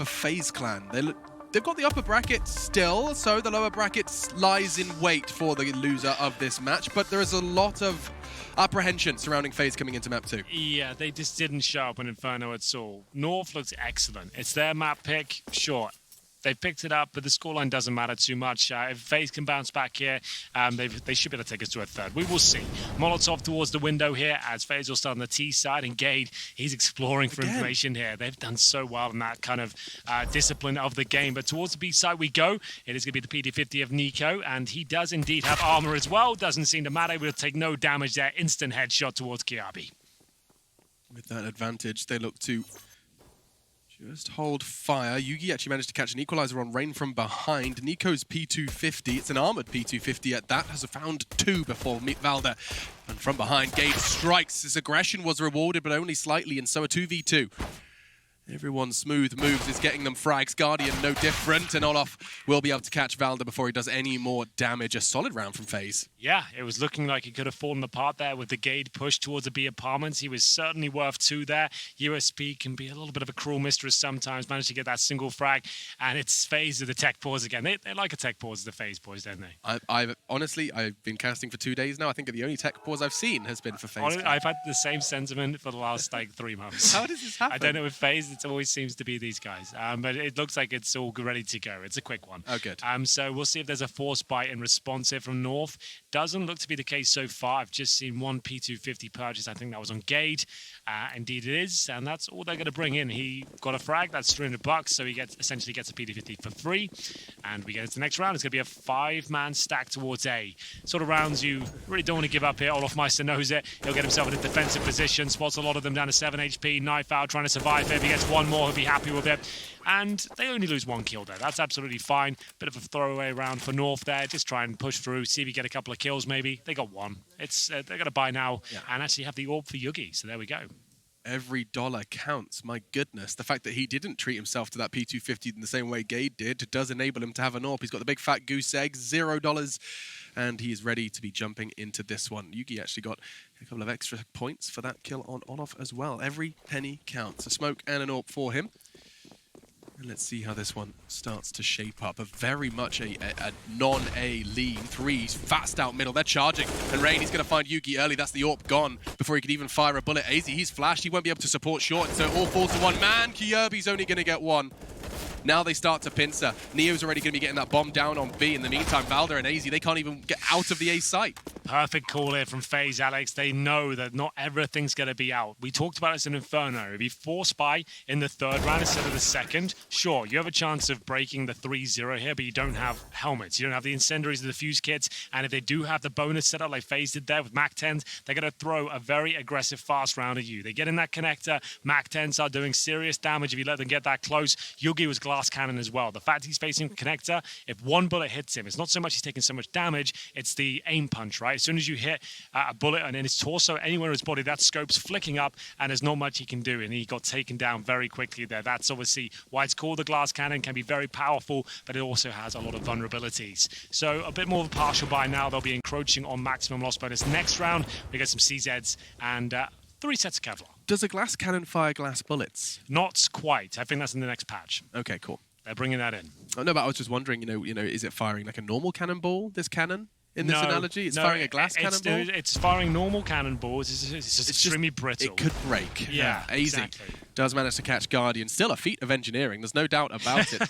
for Faze Clan. They've got the upper bracket still, so the lower bracket lies in wait for the loser of this match, but there is a lot of apprehension surrounding Faze coming into map 2. Yeah, they just didn't show up in Inferno at all. North looks excellent. It's their map pick, sure. They picked it up, but the scoreline doesn't matter too much. If Faze can bounce back here, they should be able to take us to a third. We will see. Molotov towards the window here as Faze will start on the T side, and Gade, he's exploring for information here. They've done so well in that kind of discipline of the game. But towards the B side we go. It is going to be the PD-50 of Nico, and he does indeed have armor as well. Doesn't seem to matter. We'll take no damage there. Instant headshot towards Kiabi. With that advantage, they look to just hold fire. Yugi actually managed to catch an equalizer on Rain from behind. Nico's P250, it's an armored P250 at that, has found 2 before Valda. And from behind, Gade strikes. His aggression was rewarded, but only slightly, and so a 2v2. Everyone's smooth moves is getting them frags. Guardian no different, and Olaf will be able to catch Valda before he does any more damage. A solid round from Faze. Yeah, it was looking like he could have fallen apart there with the Gade push towards the B apartments. He was certainly worth 2 there. USP can be a little bit of a cruel mistress sometimes. Managed to get that single frag, and it's Faze with the tech pause again. They like a tech pause, the Faze boys, don't they? I've honestly been casting for 2 days now. I think the only tech pause I've seen has been for Faze. I've had the same sentiment for the last 3 months. How does this happen? I don't know with Faze. It always seems to be these guys, but it looks like it's all ready to go. It's a quick one. Oh, good. So we'll see if there's a force bite in response here from North. Doesn't look to be the case so far. I've just seen one P250 purchase. I think that was on Gade. Indeed it is, and that's all they're going to bring in. He got a frag. That's $300, so he essentially gets a P250 for free. And we get into the next round. It's going to be a 5-man stack towards A. Sort of rounds you really don't want to give up here. Olaf Meister knows it. He'll get himself in a defensive position. Spots a lot of them down to 7 HP. Knife out, trying to survive. If he gets one more, he'll be happy with it. And they only lose 1 kill there. That's absolutely fine. Bit of a throwaway round for North there. Just try and push through, see if you get a couple of kills maybe. They got 1. It's they're going to buy now and actually have the orb for Yugi. So there we go. Every dollar counts. My goodness. The fact that he didn't treat himself to that P250 in the same way Gade did does enable him to have an AWP. He's got the big fat goose egg, $0, and he is ready to be jumping into this one. Yugi actually got a couple of extra points for that kill on Olaf as well. Every penny counts. A smoke and an AWP for him. And let's see how this one starts to shape up. Very much a non-A lean. 3 fast out middle. They're charging. And Rain, he's going to find Yugi early. That's the AWP gone before he could even fire a bullet. AZ, he's flashed. He won't be able to support short. So all falls to one man. Kiyobi's only going to get 1. Now they start to pincer. Neo's already going to be getting that bomb down on B. In the meantime, Valda and AZ, they can't even get out of the A site. Perfect call here from Faze, Alex. They know that not everything's going to be out. We talked about this in Inferno. If you force buy in the 3rd round instead of the 2nd, sure, you have a chance of breaking the 3-0 here, but you don't have helmets. You don't have the incendiaries, the defuse kits, and if they do have the bonus set up like Faze did there with Mac 10s, they're going to throw a very aggressive fast round at you. They get in that connector. Mac 10s are doing serious damage if you let them get that close. Yugi was glass cannon as well. The fact he's facing connector, if 1 bullet hits him, it's not so much he's taking so much damage, it's the aim punch, right? As soon as you hit a bullet and in his torso, anywhere in his body, that scope's flicking up and there's not much he can do, and he got taken down very quickly there. That's obviously why it's called the glass cannon. Can be very powerful, but it also has a lot of vulnerabilities. So a bit more of a partial buy now. They'll be encroaching on maximum loss bonus. Next round, we get some CZs and 3 sets of Kevlar. Does a glass cannon fire glass bullets? Not quite. I think that's in the next patch. Okay, cool. They're bringing that in. Oh, no, but I was just wondering, you know, is it firing like a normal cannonball, this cannon? In this analogy, it's firing a glass cannonball? It's firing normal cannonballs. It's just extremely brittle. It could break. Yeah, easy. Exactly. Does manage to catch Guardian. Still a feat of engineering. There's no doubt about it.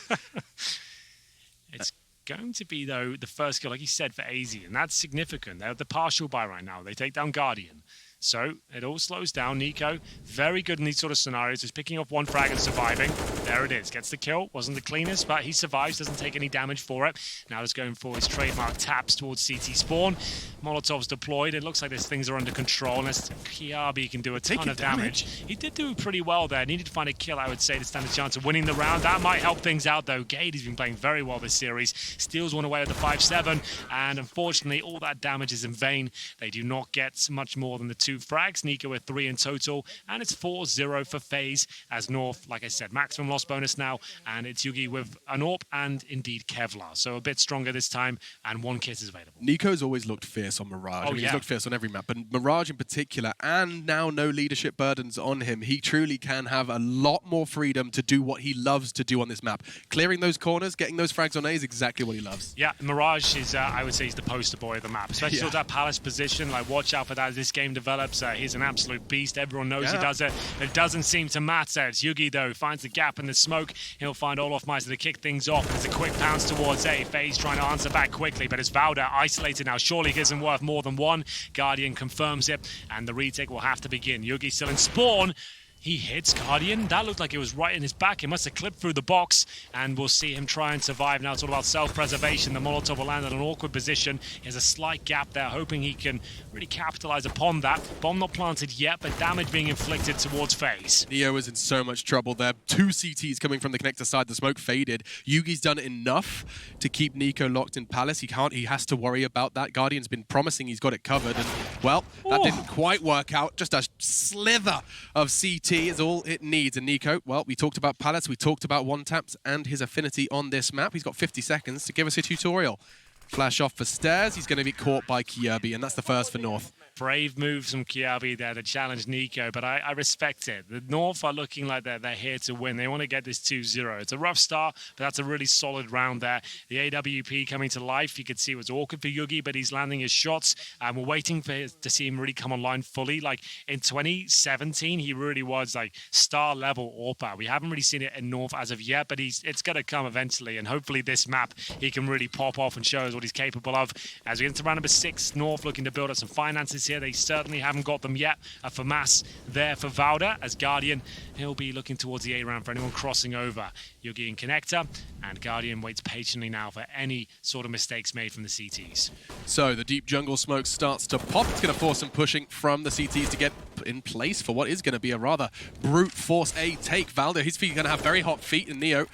It's going to be, though, the first kill, like you said, for AZ, and that's significant. They're the partial buy right now. They take down Guardian. So it all slows down. Nico, very good in these sort of scenarios. He's picking up 1 frag and surviving. There it is. Gets the kill. Wasn't the cleanest, but he survives. Doesn't take any damage for it. Now he's going for his trademark taps towards CT spawn. Molotov's deployed. It looks like these things are under control. Unless Kiabi can do a ton of damage. He did do pretty well there. Needed to find a kill, I would say, to stand a chance of winning the round. That might help things out, though. Gade has been playing very well this series. Steals 1 away with the 5-7. And unfortunately, all that damage is in vain. They do not get much more than the 2 2 frags, Nico with 3 in total, and it's 4-0 for Faze as North, like I said, maximum loss bonus now, and it's Yugi with an AWP and indeed Kevlar. So a bit stronger this time, and 1 kit is available. Nico's always looked fierce on Mirage. He's looked fierce on every map, but Mirage in particular, and now no leadership burdens on him, he truly can have a lot more freedom to do what he loves to do on this map. Clearing those corners, getting those frags on A is exactly what he loves. Yeah, Mirage is, I would say, he's the poster boy of the map, especially towards that Palace position. Like, watch out for that as this game develops. He's an absolute beast. Everyone knows he does it. It doesn't seem to matter. It's Yugi, though, who finds the gap in the smoke. He'll find olofmeister to kick things off. There's a quick pounce towards A. Faze trying to answer back quickly, but it's Vauda isolated now. Surely he isn't worth more than 1. Guardian confirms it, and the retake will have to begin. Yugi still in spawn. He hits Guardian. That looked like it was right in his back. It must have clipped through the box, and we'll see him try and survive. Now it's all about self-preservation. The Molotov will land in an awkward position. There's a slight gap there, hoping he can really capitalize upon that. Bomb not planted yet, but damage being inflicted towards Faze. Neo is in so much trouble there. 2 CTs coming from the connector side. The smoke faded. Yugi's done enough to keep Nico locked in Palace. He has to worry about that. Guardian's been promising he's got it covered, and, well, that didn't quite work out. Just a slither of CT is all it needs. And Nico, well, we talked about Palace, we talked about one-taps and his affinity on this map. He's got 50 seconds to give us a tutorial. Flash off for stairs. He's going to be caught by Kirby, and that's the first for North. Brave moves from Kirby there to challenge Nico, but I respect it. The North are looking like they're here to win. They want to get this 2-0. It's a rough start, but that's a really solid round there. The AWP coming to life. You could see it was awkward for Yugi, but he's landing his shots, and we're waiting to see him really come online fully. Like in 2017, he really was like star-level AWPer. We haven't really seen it in North as of yet, but it's going to come eventually, and hopefully this map, he can really pop off and show us what he's capable of. As we get into round number 6, North looking to build up some finances here. They certainly haven't got them yet. A FAMAS there for Vauda as Guardian. He'll be looking towards the A round for anyone crossing over. Yugi and Connector, and Guardian waits patiently now for any sort of mistakes made from the CTs. So the deep jungle smoke starts to pop. It's going to force some pushing from the CTs to get in place for what is going to be a rather brute force A take. Vauda, his feet are going to have very hot feet, and Neo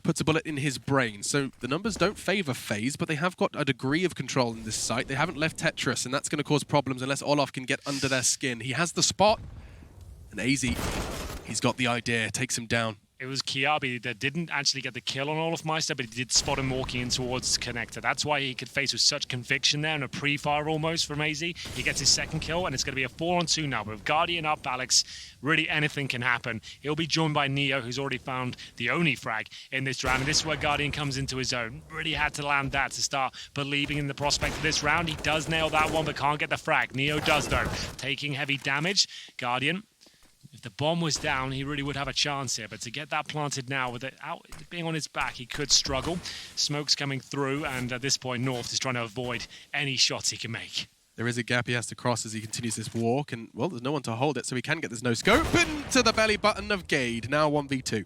puts a bullet in his brain. So the numbers don't favor Faze, but they have got a degree of control in this site. They haven't left Tetris, and that's going to cause problems unless Olof can get under their skin. He has the spot, and AZ, he's got the idea, takes him down. It was Kiabi that didn't actually get the kill on olofmeister, but he did spot him walking in towards Connector. That's why he could face with such conviction there and a pre-fire almost from AZ. He gets his second kill, and it's going to be a 4-on-2 now. But with Guardian up, Alex, really anything can happen. He'll be joined by Neo, who's already found the only frag in this round. And this is where Guardian comes into his own. Really had to land that to start believing in the prospect of this round. He does nail that one, but can't get the frag. Neo does, though, taking heavy damage. Guardian, if the bomb was down, he really would have a chance here. But to get that planted now, with it out being on his back, he could struggle. Smoke's coming through, and at this point, North is trying to avoid any shots he can make. There is a gap he has to cross as he continues this walk, and, well, there's no one to hold it, so he can get this no-scope into the belly button of Gade. Now 1v2.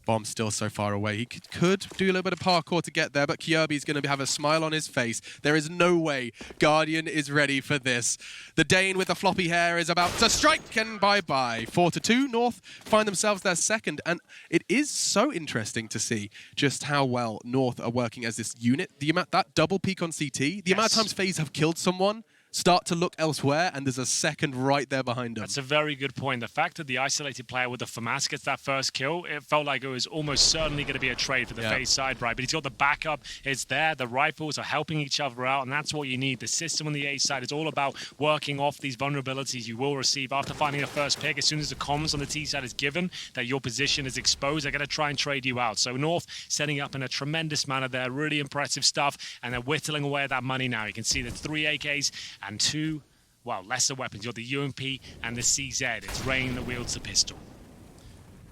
Bomb still so far away. He could do a little bit of parkour to get there, but Kirby's going to have a smile on his face. There is no way Guardian is ready for this. The Dane with the floppy hair is about to strike, and bye-bye. 4-2, North find themselves their second, and it is so interesting to see just how well North are working as this unit. The amount, that double peak on CT, the amount of times Faze have killed someone, start to look elsewhere, and there's a second right there behind him. That's a very good point. The fact that the isolated player with the FAMAS gets that first kill, it felt like it was almost certainly going to be a trade for the Faze side, right? But he's got the backup, it's there, the rifles are helping each other out, and that's what you need. The system on the A side is all about working off these vulnerabilities you will receive after finding a first pick. As soon as the comms on the T side is given, that your position is exposed, they're going to try and trade you out. So North setting up in a tremendous manner there, really impressive stuff, and they're whittling away at that money now. You can see the 3 AKs and 2, well, lesser weapons. You've got the UMP and the CZ. It's Rain that wields the pistol.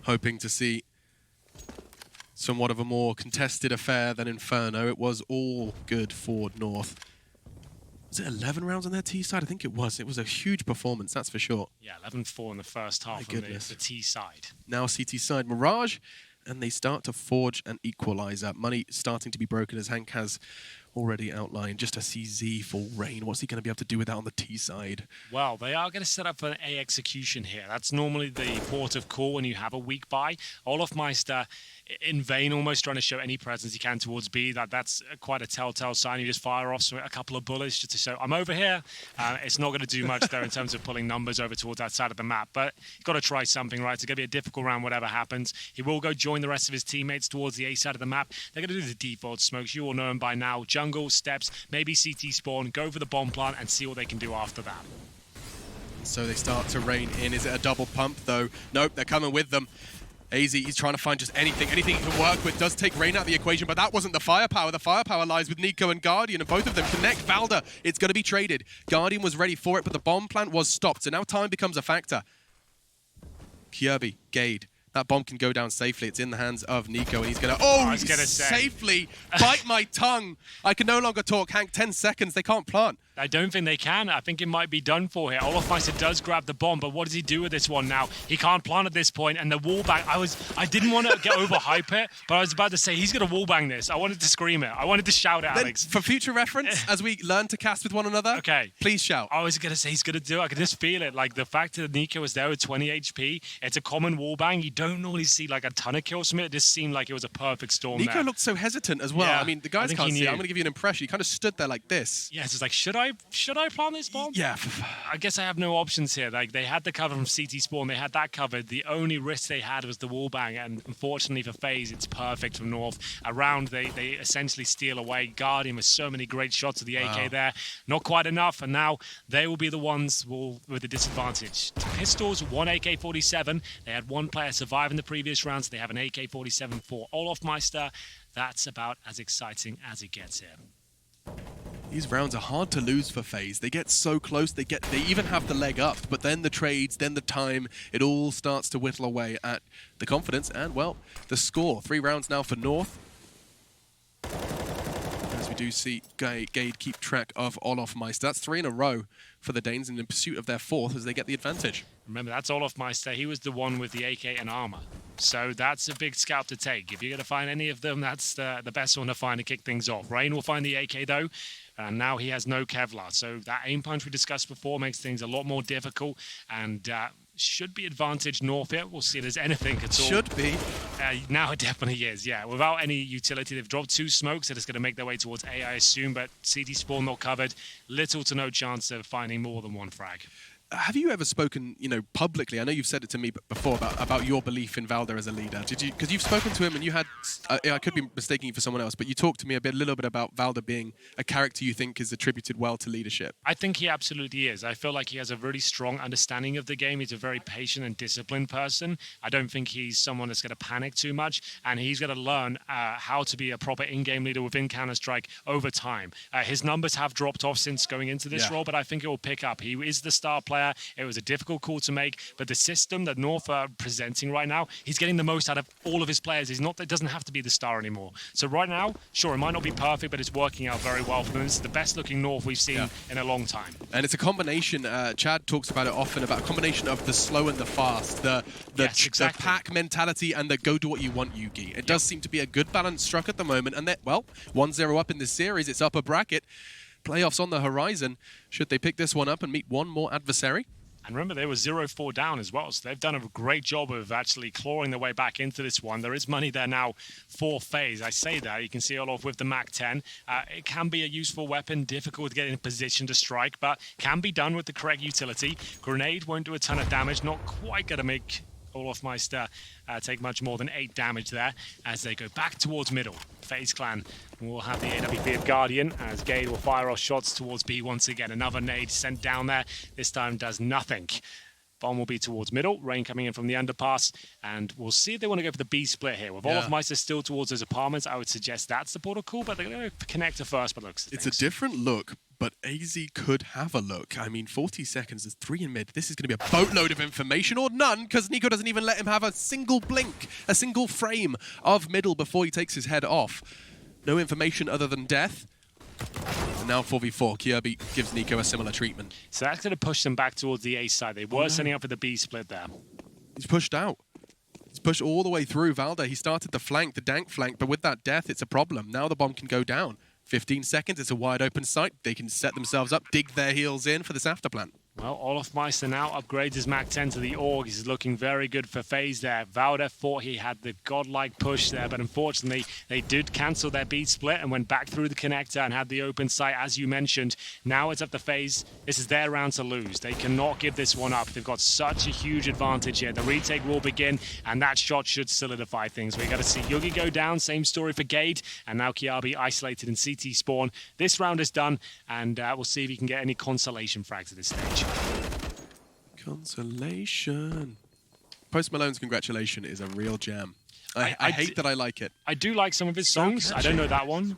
Hoping to see somewhat of a more contested affair than Inferno. It was all good for North. Was it 11 rounds on their T side? I think it was. It was a huge performance, that's for sure. Yeah, 11-4 in the first half on the T side. Now CT side, Mirage, and they start to forge an equalizer. Money starting to be broken as Hank has already outlined. Just a CZ for Rain. What's he going to be able to do with that on the T side? Well, they are going to set up for an A execution here. That's normally the port of call when you have a weak buy. Olofmeister, in vain, almost trying to show any presence he can towards B. That's quite a telltale sign. You just fire off a couple of bullets just to show, I'm over here. It's not going to do much there in terms of pulling numbers over towards that side of the map. But you've got to try something, right? It's going to be a difficult round, whatever happens. He will go join the rest of his teammates towards the A side of the map. They're going to do the default smokes. You all know him by now. Jungle, steps, maybe CT spawn, go for the bomb plant and see what they can do after that. So they start to rain in. Is it a double pump, though? Nope, they're coming with them. AZ, he's trying to find just anything he can work with. Does take Rain out of the equation, but that wasn't the firepower. The firepower lies with Nico and Guardian, and both of them connect. Valda, it's going to be traded. Guardian was ready for it, but the bomb plant was stopped, so now time becomes a factor. Kirby, Gade. That bomb can go down safely. It's in the hands of Nico, and he's going to... safely bite my tongue. I can no longer talk. Hank, 10 seconds. They can't plant. I don't think they can. I think it might be done for here. Olofmeister does grab the bomb, but what does he do with this one now? He can't plant at this point, and the wall bang. I didn't want to get overhype it, but I was about to say he's going to wall bang this. I wanted to scream it. I wanted to shout at Alex. For future reference, as we learn to cast with one another, okay, please shout. I was going to say he's going to do it. I could just feel it. Like the fact that Nico was there with 20 HP, it's a common wall bang. You don't normally see like a ton of kills from it. It just seemed like it was a perfect storm. Nico there. looked so hesitant as well. Yeah, I mean, the guys can't see it. I'm going to give you an impression. He kind of stood there like this. Yeah, it's just like, should I plant this bomb? Yeah. I guess I have no options here. Like they had the cover from CT spawn, they had that covered. The only risk they had was the wall bang, and unfortunately for FaZe, it's perfect from North. Around, they essentially steal away. Guardian with so many great shots of the AK there, not quite enough, and now they will be the ones with the disadvantage. Pistols, one AK-47. They had one player survive in the previous rounds. They have an AK-47 for Olofmeister. That's about as exciting as it gets here. These rounds are hard to lose for FaZe. They get so close, they even have the leg up, but then the trades, then the time, it all starts to whittle away at the confidence and, well, the score. 3 rounds now for North. As we do see Gade keep track of Olofmeister. That's 3 in a row for the Danes in pursuit of their 4th as they get the advantage. Remember, that's Olofmeister. He was the one with the AK and armor. So that's a big scalp to take. If you're going to find any of them, that's the best one to find to kick things off. Rain will find the AK, though. And now he has no Kevlar. So that aim punch we discussed before makes things a lot more difficult and should be advantage North here. We'll see if there's anything at all. Should be. Now it definitely is, yeah. Without any utility, they've dropped 2 smokes that is going to make their way towards A, I assume, but CT spawn not covered. Little to no chance of finding more than 1 frag. Have you ever spoken, publicly? I know you've said it to me before about your belief in Valda as a leader. Did you? Because you've spoken to him and you had, I could be mistaking you for someone else, but you talked to me a little bit about Valda being a character you think is attributed well to leadership. I think he absolutely is. I feel like he has a really strong understanding of the game. He's a very patient and disciplined person. I don't think he's someone that's going to panic too much, and he's going to learn how to be a proper in-game leader within Counter-Strike over time. His numbers have dropped off since going into this role, but I think it will pick up. He is the star player. It was a difficult call to make, but the system that North are presenting right now, he's getting the most out of all of his players. It doesn't have to be the star anymore. So right now, sure, it might not be perfect, but it's working out very well for them. This is the best looking North we've seen in a long time. And it's a combination, Chad talks about it often, about a combination of the slow and the fast, the pack mentality and the go do what you want Yugi. It does seem to be a good balance struck at the moment, and that, well, 1-0 up in this series, it's upper bracket. Playoffs on the horizon. Should they pick this one up and meet one more adversary? And remember, they were 0-4 down as well, so they've done a great job of actually clawing their way back into this one. There is money there now for FaZe. I say that. You can see Olof with the MAC-10. It can be a useful weapon, difficult to get in a position to strike, but can be done with the correct utility. Grenade won't do a ton of damage, not quite going to make Olofmeister take much more than 8 damage there as they go back towards middle. FaZe Clan will have the AWP of Guardian as Gade will fire off shots towards B once again. Another nade sent down there. This time does nothing. Bomb will be towards middle. Rain coming in from the underpass. And we'll see if they want to go for the B split here. With Olofmeister still towards those apartments, I would suggest that's the portal call, but they're going to connect to first, but looks. It's a different look, but AZ could have a look. I mean, 40 seconds, there's 3 in mid. This is going to be a boatload of information, or none, because Nico doesn't even let him have a single blink, a single frame of middle before he takes his head off. No information other than death. And now 4v4, Kirby gives Nico a similar treatment. So that's going to push them back towards the A side. They were setting up for the B split there. He's pushed out. He's pushed all the way through Valda. He started the flank, the dank flank, but with that death, it's a problem. Now the bomb can go down. 15 seconds. It's a wide open site. They can set themselves up, dig their heels in for this after plan. Well, Olofmeister now upgrades his Mach 10 to the Org. He's looking very good for Faze there. Valda thought he had the godlike push there, but unfortunately, they did cancel their beat split and went back through the connector and had the open site, as you mentioned. Now it's up to Faze. This is their round to lose. They cannot give this one up. They've got such a huge advantage here. The retake will begin, and that shot should solidify things. We got to see Yugi go down. Same story for Gade, and now Kiabi isolated in CT spawn. This round is done, and we'll see if he can get any consolation frags at this stage. Consolation. Post Malone's Congratulation is a real jam. I hate that I like it. I do like some of his songs. I don't know that one.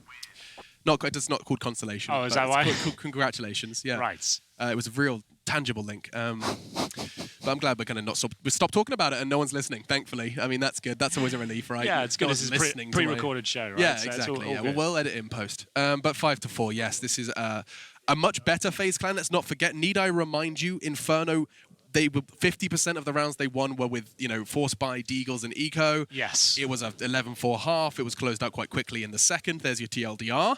It's not called Consolation. Oh, is that why? It's called Congratulations, yeah. Right. It was a real tangible link. But I'm glad we're going to stop talking about it and no one's listening, thankfully. I mean, that's good. That's always a relief, right? Yeah, it's good. No This is a pre-recorded show, right? Yeah, so exactly. All Well, we'll edit in post. But 5-4, yes, this is a much better FaZe clan. Let's not forget, need I remind you, Inferno, they were 50% of the rounds they won were with, Force by Deagles and Eco. Yes. It was a 11-4 half. It was closed out quite quickly in the second. There's your TLDR.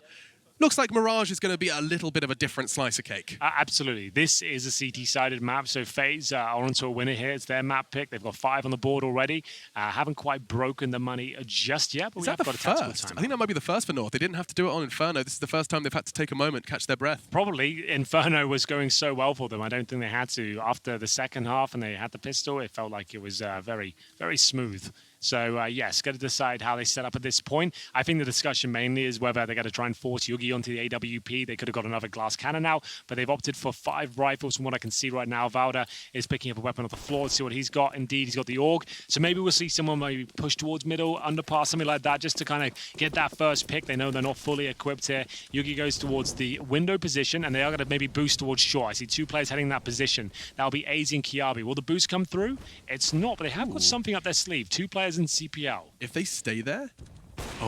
Looks like Mirage is going to be a little bit of a different slice of cake. Absolutely. This is a CT-sided map, so FaZe are onto a winner here. It's their map pick. They've got 5 on the board already. Haven't quite broken the money just yet, but is we that have the got a tactical first? time. I think that might be the first for North. They didn't have to do it on Inferno. This is the first time they've had to take a moment, catch their breath. Probably. Inferno was going so well for them. I don't think they had to. After the second half and they had the pistol, it felt like it was very, very smooth. So, yes, got to decide how they set up at this point. I think the discussion mainly is whether they're going to try and force Yugi onto the AWP. They could have got another glass cannon now, but they've opted for 5 rifles from what I can see right now. Valda is picking up a weapon off the floor to see what he's got. Indeed, he's got the AUG. So maybe we'll see someone maybe push towards middle, underpass, something like that, just to kind of get that first pick. They know they're not fully equipped here. Yugi goes towards the window position, and they are going to maybe boost towards short. I see 2 players heading in that position. That'll be AZ and Kiabi. Will the boost come through? It's not, but they have got something up their sleeve. 2 players in CPL. If they stay there,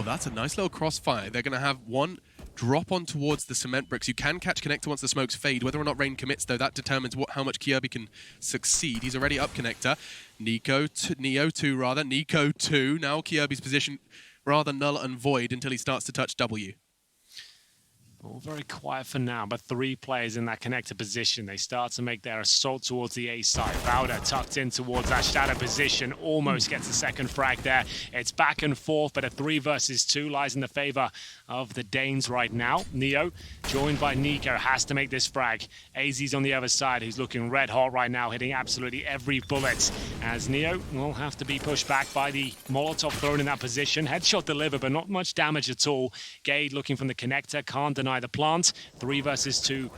that's a nice little crossfire. They're going to have one drop on towards the cement bricks. You can catch connector once the smokes fade. Whether or not Rain commits, though, that determines how much Kiabi can succeed. He's already up connector. Neo 2. Now Kiabi's position rather null and void until he starts to touch W. All very quiet for now, but 3 players in that connector position. They start to make their assault towards the A side. Valda tucked in towards that shadow position, almost gets the second frag there. It's back and forth, but a 3 versus 2 lies in the favor of the Danes right now. Neo, joined by Nico, has to make this frag. AZ's on the other side, who's looking red hot right now, hitting absolutely every bullet, as Neo will have to be pushed back by the Molotov thrown in that position. Headshot delivered, but not much damage at all. Gade looking from the connector, can't deny the plant. 3 versus 2.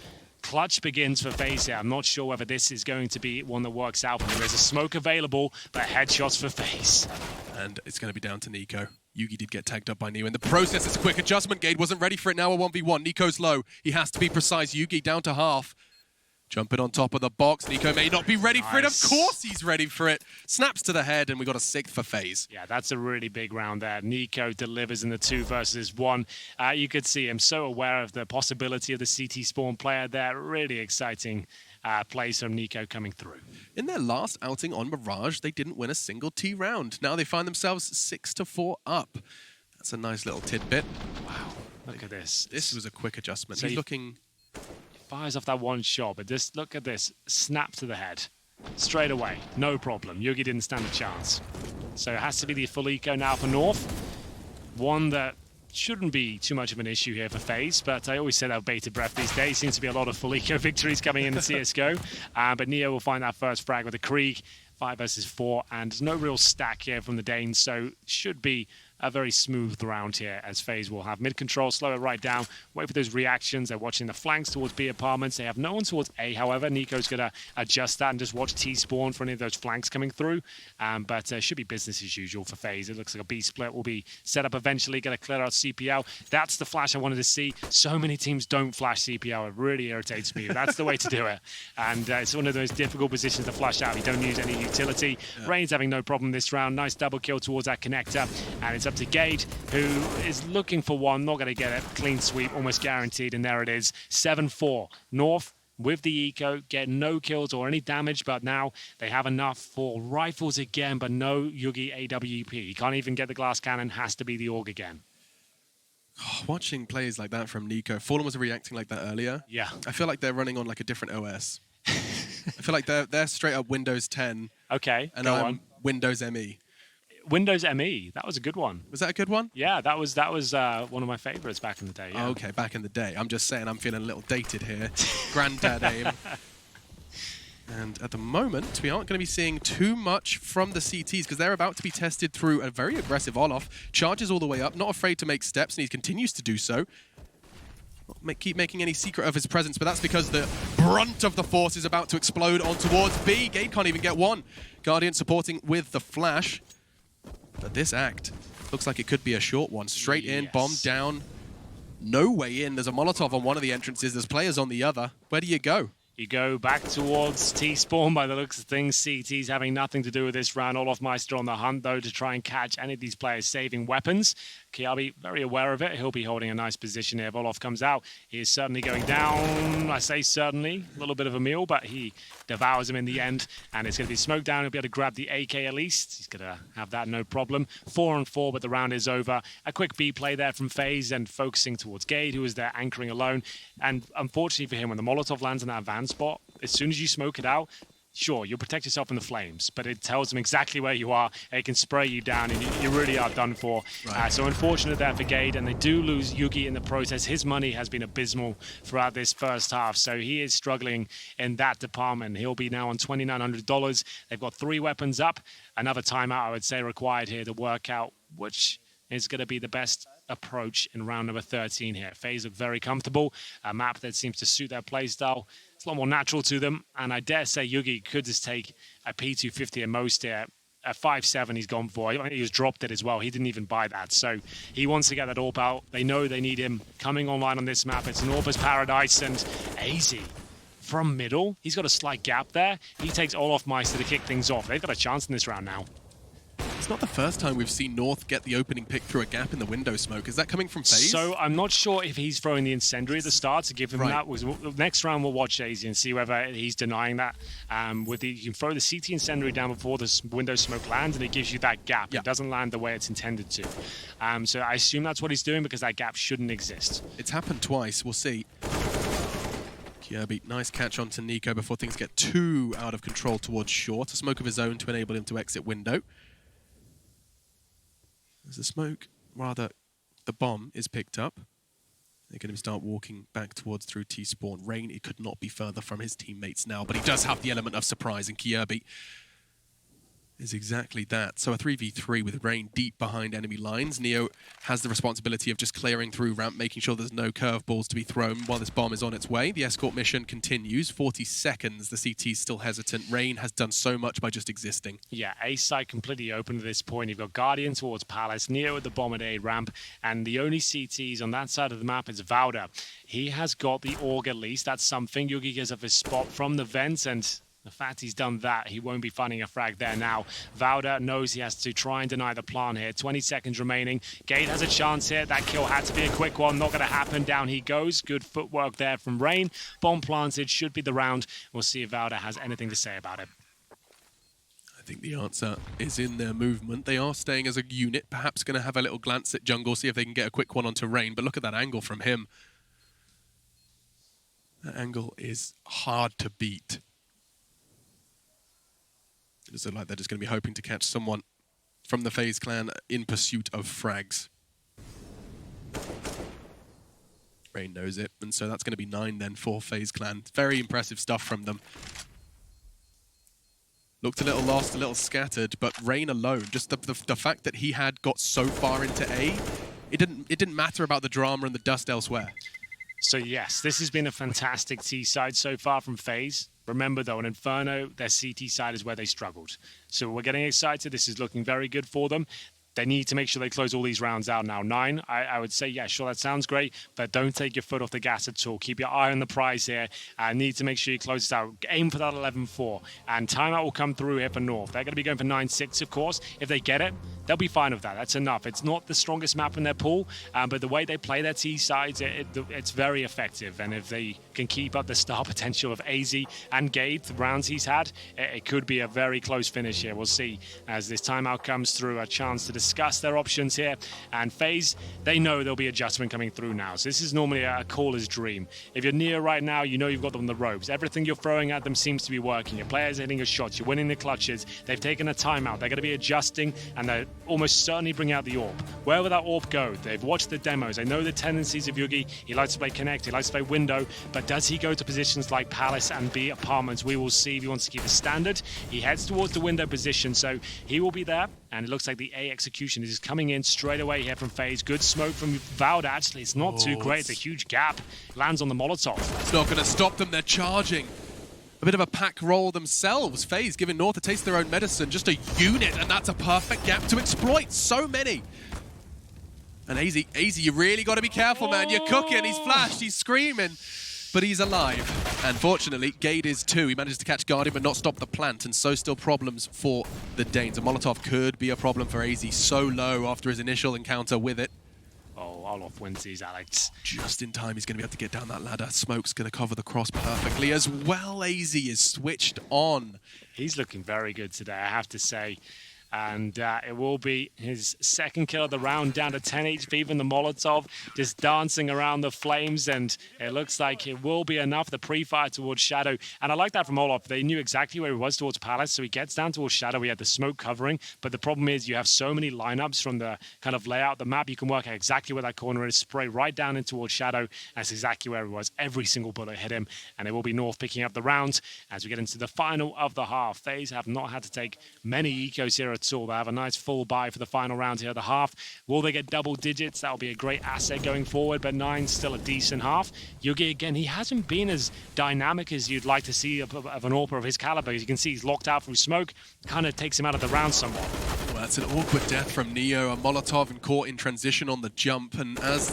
Clutch begins for Faze here. I'm not sure whether this is going to be one that works out for them. There's a smoke available, but headshots for Faze. And it's going to be down to Nico. Yugi did get tagged up by Neo. In the process, it's a quick adjustment. Gade wasn't ready for it. Now a 1v1. Nico's low. He has to be precise. Yugi down to half. Jumping on top of the box. Nico may not be ready for it. Of course he's ready for it. Snaps to the head, and we got a 6th for Faze. Yeah, that's a really big round there. Nico delivers in the 2 versus 1. You could see him so aware of the possibility of the CT spawn player there. Really exciting plays from Nico coming through. In their last outing on Mirage, they didn't win a single T round. Now they find themselves 6-4 up. That's a nice little tidbit. Wow, look at this. This was a quick adjustment. So he's looking... Fires off that one shot, but just look at this. Snap to the head. Straight away. No problem. Yugi didn't stand a chance. So it has to be the full eco now for North. One that shouldn't be too much of an issue here for FaZe, but I always say that with bated breath these days. Seems to be a lot of full eco victories coming in CSGO. But Neo will find that first frag with a Krieg. 5 versus 4, and there's no real stack here from the Danes, so should be a very smooth round here, as FaZe will have mid-control, slow it right down, wait for those reactions. They're watching the flanks towards B apartments. They have no one towards A, however. Nico's going to adjust that and just watch T spawn for any of those flanks coming through. But should be business as usual for FaZe. It looks like a B split will be set up eventually, going to clear out CPL. That's the flash I wanted to see. So many teams don't flash CPL. It really irritates me. That's the way to do it. And it's one of those difficult positions to flash out. You don't use any utility. Yeah. Rain's having no problem this round. Nice double kill towards that connector. And it's up to Gade, who is looking for one. Not going to get it. Clean sweep, almost guaranteed. And there it is. 7-4. North with the eco, get no kills or any damage, but now they have enough for rifles again, but no Yugi AWP. He can't even get the glass cannon. Has to be the AUG again. Watching plays like that from Nico, Fallen was reacting like that earlier. Yeah. I feel like they're running on like a different OS. I feel like they're straight up Windows 10. Okay, And go I'm on. Windows ME. Windows ME, that was a good one. Was that a good one? Yeah, that was one of my favorites back in the day. Yeah. Oh, okay, back in the day. I'm just saying I'm feeling a little dated here. Granddad aim. And at the moment, we aren't going to be seeing too much from the CTs because they're about to be tested through a very aggressive Olaf. Charges all the way up, not afraid to make steps, and he continues to do so. Not keep making any secret of his presence, but that's because the brunt of the force is about to explode on towards B. Gade can't even get one. Guardian supporting with the flash. But this act looks like it could be a short one. Straight in, bomb down. No way in. There's a Molotov on one of the entrances. There's players on the other. Where do you go? You go back towards T-Spawn by the looks of things. CT's having nothing to do with this round. Olafmeister on the hunt, though, to try and catch any of these players saving weapons. Kiabi very aware of it. He'll be holding a nice position here. If Olaf comes out, he is certainly going down. I say certainly. A little bit of a meal, but he devours him in the end. And it's going to be smoked down. He'll be able to grab the AK at least. He's going to have that no problem. 4-on-4, but the round is over. A quick B play there from Faze and focusing towards Gade, who is there anchoring alone. And unfortunately for him, when the Molotov lands in that van spot, as soon as you smoke it out, sure, you'll protect yourself from the flames, but it tells them exactly where you are. It can spray you down, and you really are done for. Right. So unfortunate there for Gade, and they do lose Yugi in the process. His money has been abysmal throughout this first half, so he is struggling in that department. He'll be now on $2,900. They've got 3 weapons up. Another timeout, I would say, required here to work out which is going to be the best approach in round number 13 here. FaZe look very comfortable. A map that seems to suit their playstyle. It's a lot more natural to them, and I dare say Yugi could just take a P250 at most here. At 5.7 he's gone for. I think he was dropped it as well. He didn't even buy that. So he wants to get that AWP out. They know they need him coming online on this map. It's an AWP's paradise, and AZ from middle. He's got a slight gap there. He takes Olafmeister to kick things off. They've got a chance in this round now. It's not the first time we've seen North get the opening pick through a gap in the window smoke. Is that coming from Faze? So I'm not sure if he's throwing the incendiary at the start to give him that. Next round we'll watch AZ and see whether he's denying that. You can throw the CT incendiary down before the window smoke lands, and it gives you that gap. Yeah. It doesn't land the way it's intended to. So I assume that's what he's doing because that gap shouldn't exist. It's happened twice. We'll see. Kirby, nice catch onto Nico before things get too out of control towards short. A smoke of his own to enable him to exit window. As the smoke, rather, the bomb is picked up. They're going to start walking back towards through T-Spawn. Rain, it could not be further from his teammates now, but he does have the element of surprise, and Kirby is exactly that. So a 3v3 with Rain deep behind enemy lines. Neo has the responsibility of just clearing through ramp, making sure there's no curveballs to be thrown while this bomb is on its way. The escort mission continues. 40 seconds. The CT's still hesitant. Rain has done so much by just existing. Yeah, A side completely open at this point. You've got Guardian towards Palace, Neo at the bomb at A ramp, and the only CTs on that side of the map is Vauda. He has got the AUG at least. That's something. Yugi gives up his spot from the vent, and the fact he's done that, he won't be finding a frag there now. Vauda knows he has to try and deny the plan here. 20 seconds remaining. Gade has a chance here. That kill had to be a quick one. Not going to happen. Down he goes. Good footwork there from Rain. Bomb planted. Should be the round. We'll see if Vauda has anything to say about it. I think the answer is in their movement. They are staying as a unit, perhaps going to have a little glance at jungle, see if they can get a quick one onto Rain. But look at that angle from him. That angle is hard to beat. It does look like they're just going to be hoping to catch someone from the FaZe clan in pursuit of frags. Rain knows it, and so that's going to be 9 then for FaZe clan. Very impressive stuff from them. Looked a little lost, a little scattered, but Rain alone, just the fact that he had got so far into A, it didn't matter about the drama and the dust elsewhere. So yes, this has been a fantastic T side so far from FaZe. Remember though, in Inferno, their CT side is where they struggled. So we're getting excited. This is looking very good for them. They need to make sure they close all these rounds out now. 9, I would say, yeah, sure, that sounds great, but don't take your foot off the gas at all. Keep your eye on the prize here. Need to make sure you close this out. Aim for that 11-4. And timeout will come through here for North. They're going to be going for 9-6, of course. If they get it, they'll be fine with that. That's enough. It's not the strongest map in their pool, but the way they play their T sides, it's very effective. And if they can keep up the star potential of AZ and Gade, the rounds he's had, it could be a very close finish here. We'll see as this timeout comes through, a chance to decide discuss their options here. And Faze, they know there'll be adjustment coming through now. So this is normally a caller's dream. If you're near right now, you know you've got them on the ropes. Everything you're throwing at them seems to be working. Your players are hitting your shots. You're winning the clutches. They've taken a timeout. They're going to be adjusting, and they're almost certainly bring out the AWP. Where will that AWP go? They've watched the demos. They know the tendencies of Yugi. He likes to play Connect. He likes to play Window. But does he go to positions like Palace and B Apartments? We will see if he wants to keep the standard. He heads towards the window position, so he will be there. And it looks like the A execution is coming in straight away here from Faze. Good smoke from Valda. Actually, it's not too great. It's a huge gap. Lands on the Molotov. It's not going to stop them. They're charging. A bit of a pack roll themselves. Faze giving North a taste of their own medicine. Just a unit, and that's a perfect gap to exploit. So many. And AZ, you really got to be careful, man. You're cooking. He's flashed. He's screaming. But he's alive. And fortunately, Gade is too. He manages to catch Guardian but not stop the plant, and so still problems for the Danes. A Molotov could be a problem for AZ. So low after his initial encounter with it. Oh, Olof wins these, Alex. Just in time, he's going to be able to get down that ladder. Smoke's going to cover the cross perfectly as well. AZ is switched on. He's looking very good today, I have to say. And it will be his second kill of the round, down to 10 HP from the Molotov, just dancing around the flames, and it looks like it will be enough, the pre-fire towards Shadow. And I like that from Olof. They knew exactly where he was towards Palace, so he gets down towards Shadow. He had the smoke covering, but the problem is you have so many lineups from the kind of layout, the map, you can work out exactly where that corner is, spray right down in towards Shadow. That's exactly where he was. Every single bullet hit him, and it will be North picking up the round as we get into the final of the half. Faze have not had to take many ecos here at all. They have a nice full buy for the final round here at the half. Will they get double digits? That'll be a great asset going forward, but 9's still a decent half. Yugi, again, he hasn't been as dynamic as you'd like to see of an AWPer of his caliber. As you can see, he's locked out through smoke. Kind of takes him out of the round somewhat. Well, that's an awkward death from Neo. A Molotov and caught in transition on the jump, and as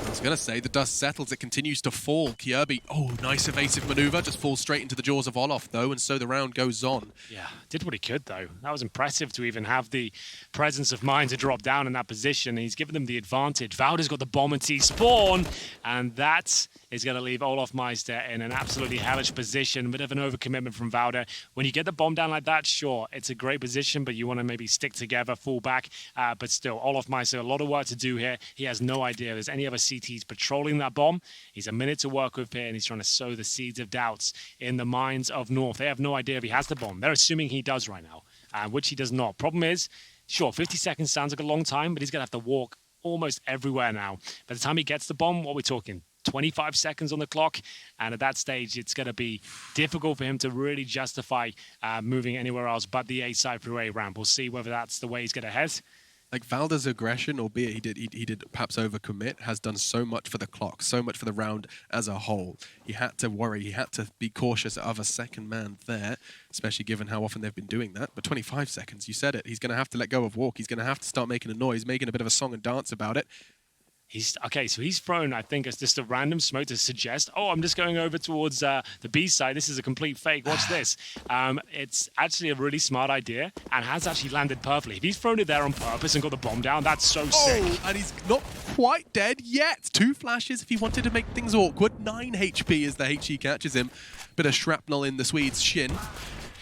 I was going to say, the dust settles, it continues to fall. Kierby, oh, nice evasive maneuver, just falls straight into the jaws of Olof, though, and so the round goes on. Yeah, did what he could, though. That was impressive to even have the presence of mind to drop down in that position. He's given them the advantage. Valda's got the bomb and T-spawn, and that is going to leave Olof Meister in an absolutely hellish position. A bit of an overcommitment from Valda. When you get the bomb down like that, sure, it's a great position, but you want to maybe stick together, fall back. But still, Olof Meister, a lot of work to do here. He has no idea there's any other CTs patrolling that bomb. He's a minute to work with here, and he's trying to sow the seeds of doubts in the minds of North. They have no idea if he has the bomb. They're assuming he does right now, which he does not. Problem is, sure, 50 seconds sounds like a long time, but he's going to have to walk almost everywhere now. By the time he gets the bomb, what we're talking, 25 seconds on the clock, and at that stage it's going to be difficult for him to really justify moving anywhere else but the A side through A ramp. We'll see whether that's the way he's going to head. Like Valda's aggression, albeit he did perhaps overcommit, has done so much for the clock, so much for the round as a whole. He had to worry, he had to be cautious of a second man there, especially given how often they've been doing that. But 25 seconds, you said it. He's going to have to let go of walk. He's going to have to start making a noise, making a bit of a song and dance about it. Okay, so he's thrown, I think, as just a random smoke to suggest, oh, I'm just going over towards the B side. This is a complete fake. Watch this. It's actually a really smart idea and has actually landed perfectly. If he's thrown it there on purpose and got the bomb down, that's so sick. Oh, and he's not quite dead yet. 2 flashes if he wanted to make things awkward. 9 HP as the HE catches him. Bit of shrapnel in the Swede's shin.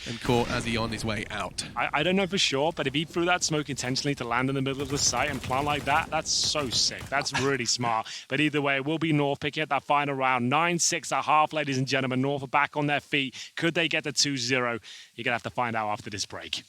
And caught as he on his way out. I don't know for sure, but if he threw that smoke intentionally to land in the middle of the site and plant like that, that's so sick. That's really smart. But either way, it will be North picking up that final round. 9-6 a half, ladies and gentlemen. North are back on their feet. Could they get the 2-0? You're going to have to find out after this break.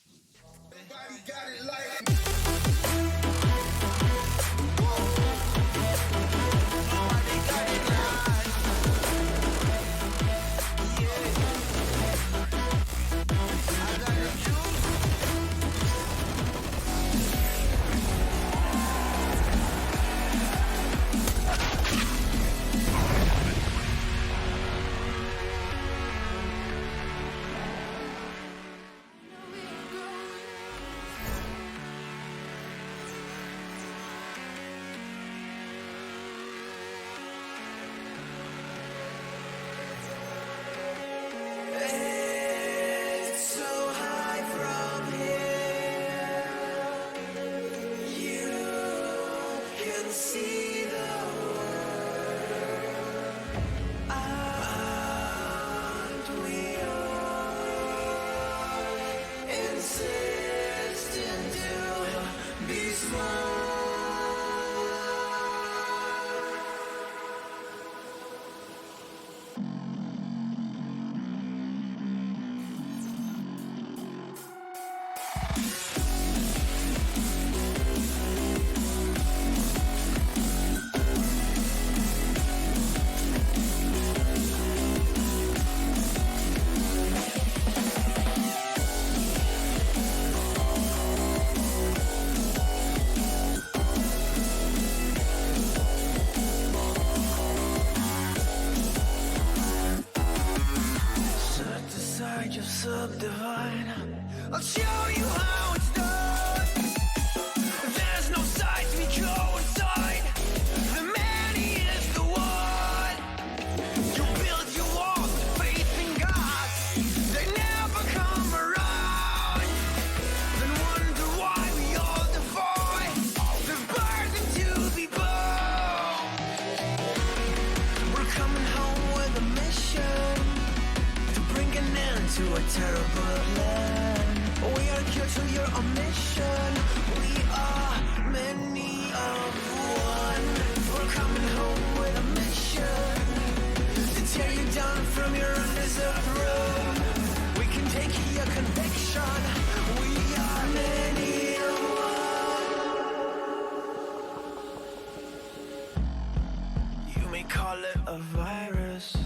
call it a virus,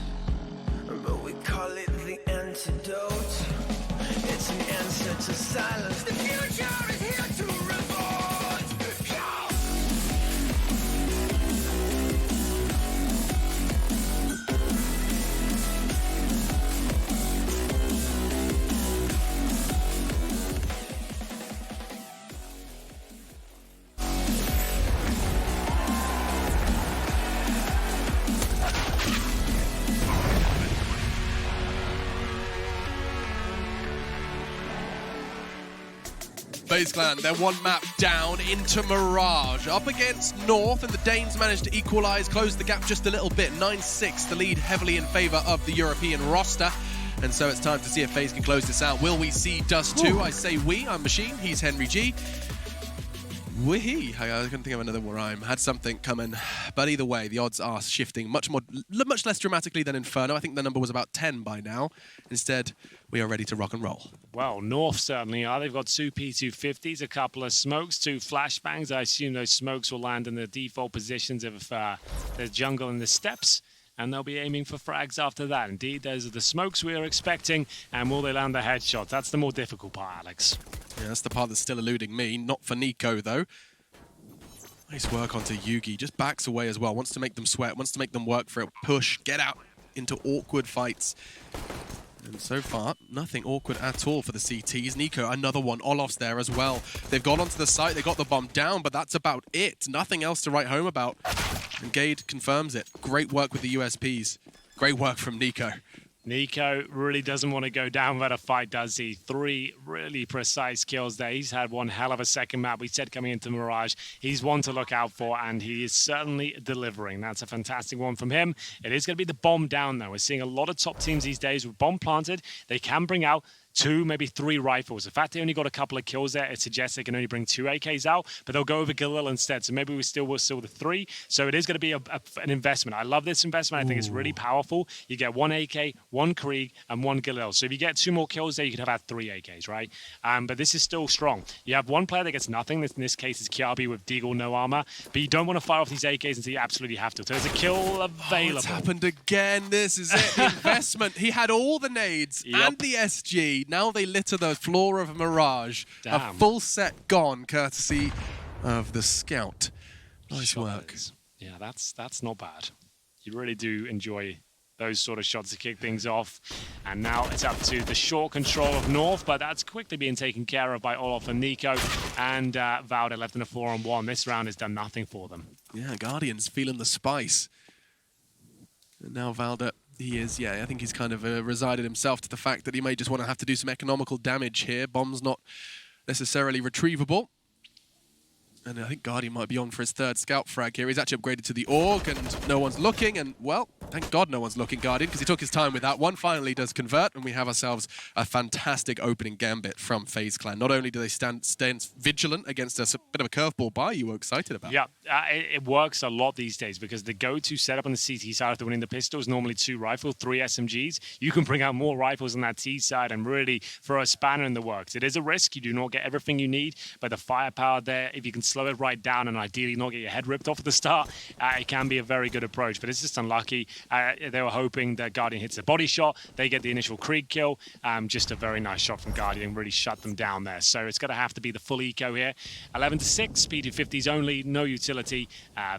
but we call it the antidote. It's an answer to silence. The future is here to revolt. Faze Clan, they're one map down into Mirage. Up against North, and the Danes managed to equalize, close the gap just a little bit. 9-6, the lead heavily in favor of the European roster. And so it's time to see if Faze can close this out. Will we see Dust 2? I say we. I'm Machine. He's Henry G. Wee. I couldn't think of another rhyme. Had something coming. But either way, the odds are shifting much less dramatically than Inferno. I think the number was about 10 by now. Instead, we are ready to rock and roll. Well, North certainly are. They've got two P250s, a couple of smokes, two flashbangs. I assume those smokes will land in the default positions of the jungle and the steps. And they'll be aiming for frags after that. Indeed, those are the smokes we are expecting. And will they land the headshots? That's the more difficult part, Alex. Yeah, that's the part that's still eluding me. Not for Nico, though. Nice work onto Yugi. Just backs away as well. Wants to make them sweat. Wants to make them work for it. Push. Get out into awkward fights. And so far, nothing awkward at all for the CTs. Nico, another one. Olof's there as well. They've gone onto the site. They got the bomb down, but that's about it. Nothing else to write home about. And Gade confirms it. Great work with the USPs. Great work from Nico. Nico really doesn't want to go down without a fight, does he? 3 really precise kills there. He's had one hell of a second map. We said coming into Mirage, he's one to look out for, and he is certainly delivering. That's a fantastic one from him. It is going to be the bomb down, though. We're seeing a lot of top teams these days with bomb planted. They can bring out 2, maybe 3 rifles. The fact they only got a couple of kills there, it suggests they can only bring 2 AKs out, but they'll go over Galil instead. So maybe we still will still the 3. So it is going to be an investment. I love this investment. I think it's really powerful. You get 1 AK, 1 Krieg, and 1 Galil. So if you get 2 more kills there, you could have had 3 AKs, right? But this is still strong. You have one player that gets nothing. In this case, it's Kiabi with Deagle, no armor. But you don't want to fire off these AKs until you absolutely have to. So there's a kill available. It's happened again. This is it. Investment. He had all the nades and the SG. Now they litter the floor of Mirage. Damn. A full set gone, courtesy of the Scout. Nice work. Yeah, that's not bad. You really do enjoy those sort of shots to kick things off. And now it's up to the short control of North, but that's quickly being taken care of by Olof and Nico. And Valda left in a 4-on-1. This round has done nothing for them. Yeah, Guardian's feeling the spice. And now Valda, he is, I think he's kind of resided himself to the fact that he may just want to have to do some economical damage here. Bomb's not necessarily retrievable. And I think Guardian might be on for his 3rd scout frag here. He's actually upgraded to the Org, and no one's looking. And, well, thank God no one's looking, Guardian, because he took his time with that one. Finally does convert, and we have ourselves a fantastic opening gambit from FaZe Clan. Not only do they stand vigilant against a bit of a curveball buy you were excited about. Yeah, it works a lot these days because the go-to setup on the CT side after winning the pistol is normally 2 rifles, 3 SMGs. You can bring out more rifles on that T side and really throw a spanner in the works. It is a risk. You do not get everything you need, but the firepower there, if you can slow it right down and ideally not get your head ripped off at the start, it can be a very good approach. But it's just unlucky. They were hoping that Guardian hits a body shot. They get the initial Krieg kill. Just a very nice shot from Guardian. Really shut them down there. So it's going to have to be the full eco here. 11-6, P250s only, no utility.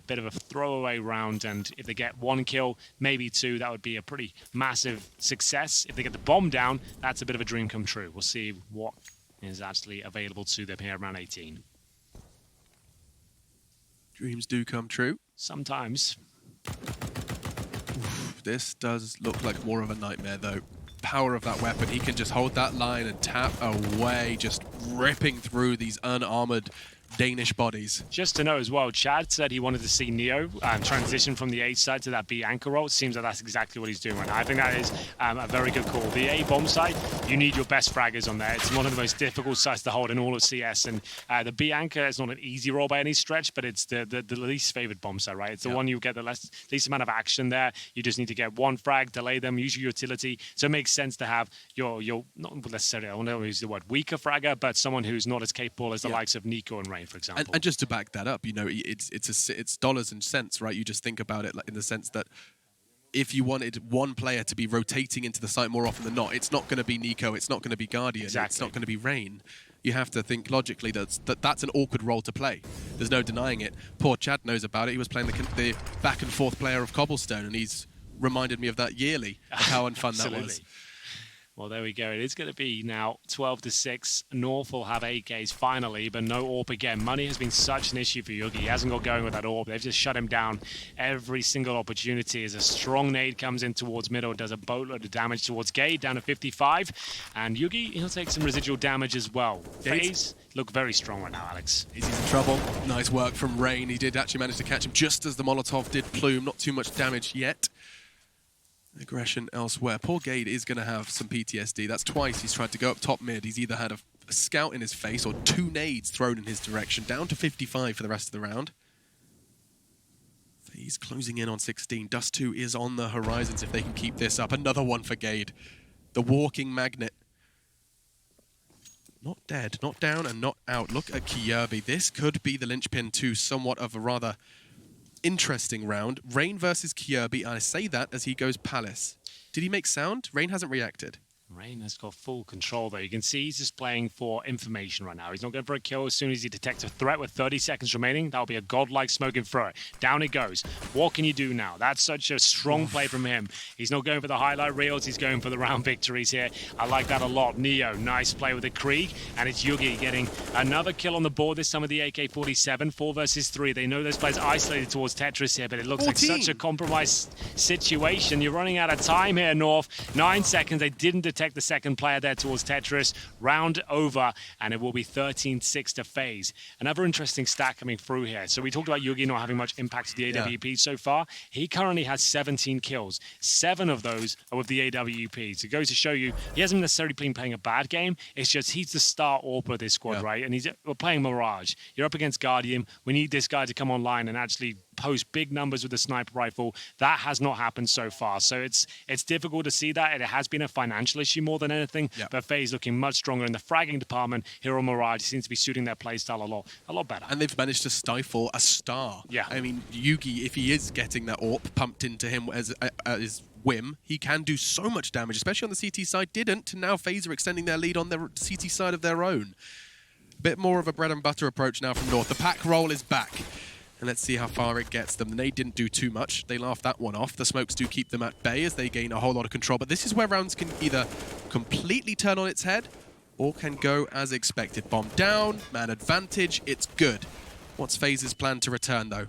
Bit of a throwaway round. And if they get 1 kill, maybe 2, that would be a pretty massive success. If they get the bomb down, that's a bit of a dream come true. We'll see what is actually available to them here around 18. Dreams do come true. Sometimes. Oof, this does look like more of a nightmare, though. Power of that weapon. He can just hold that line and tap away, just ripping through these unarmored Danish bodies. Just to know as well, Chad said he wanted to see Neo transition from the A side to that B anchor role. It seems like that's exactly what he's doing right now. I think that is a very good call. The A bomb side, you need your best fraggers on there. It's one of the most difficult sides to hold in all of CS. And the B anchor is not an easy role by any stretch, but it's the least favored bomb side, right? It's the one you get the least amount of action there. You just need to get 1 frag, delay them, use your utility. So it makes sense to have your not necessarily, I don't know use the word weaker fragger, but someone who's not as capable as the likes of Nico and Rain. Rain, for example. And just to back that up, it's dollars and cents, right? You just think about it in the sense that if you wanted one player to be rotating into the site more often than not, it's not going to be Nico, it's not going to be Guardian, It's not going to be Rain. You have to think logically that's an awkward role to play. There's no denying it. Poor Chad knows about it. He was playing the back and forth player of Cobblestone, and he's reminded me of that yearly, of how unfun that was. Well, there we go. It is going to be now 12-6. North will have AKs finally, but no AWP again. Money has been such an issue for Yugi. He hasn't got going with that AWP. They've just shut him down every single opportunity as a strong nade comes in towards middle, does a boatload of damage towards Gade, down to 55. And Yugi, he'll take some residual damage as well. Faze look very strong right now, Alex. He's in trouble. Nice work from Rain. He did actually manage to catch him just as the Molotov did Plume. Not too much damage yet. Aggression elsewhere. Poor Gade is going to have some PTSD. That's twice he's tried to go up top mid. He's either had a scout in his face or 2 nades thrown in his direction. Down to 55 for the rest of the round. He's closing in on 16. Dust 2 is on the horizons if they can keep this up. Another one for Gade. The walking magnet. Not dead, not down, and not out. Look at Kirby. This could be the linchpin to somewhat of a rather interesting round. Rain versus Kirby. I say that as he goes Palace. Did he make sound? Rain hasn't reacted. Rain has got full control, though. You can see he's just playing for information right now. He's not going for a kill. As soon as he detects a threat with 30 seconds remaining, that'll be a godlike smoking throw it. Down it goes. What can you do now? That's such a strong play from him. He's not going for the highlight reels. He's going for the round victories here. I like that a lot. Neo, nice play with the Krieg. And it's Yugi getting another kill on the board, this time with the AK-47. 4 versus 3. They know those players isolated towards Tetris here, but it looks 14. like such a compromised situation. You're running out of time here, North. 9 seconds. They didn't detect the second player there towards Tetris. Round over, and it will be 13-6 to Faze. Another interesting stat coming through here. So we talked about Yugi not having much impact to the AWP so far. He currently has 17 kills. 7 of those are with the AWP. So it goes to show you, he hasn't necessarily been playing a bad game. It's just he's the star AWP of this squad, right? And we're playing Mirage. You're up against Guardian. We need this guy to come online and actually post big numbers with the sniper rifle. That has not happened so far. So it's difficult to see that. It has been a financial issue more than anything. But Faze looking much stronger in the fragging department. Here on Mirage seems to be suiting their playstyle a lot better. And they've managed to stifle a star. Yeah. I mean, Yugi, if he is getting that AWP pumped into him as his whim, he can do so much damage, especially on the CT side. Didn't. Now Faze are extending their lead on their CT side of their own. Bit more of a bread and butter approach now from North. The pack roll is back. And let's see how far it gets them. The nade didn't do too much. They laughed that one off. The smokes do keep them at bay as they gain a whole lot of control. But this is where rounds can either completely turn on its head or can go as expected. Bomb down, man advantage, it's good. What's Faze's plan to return, though?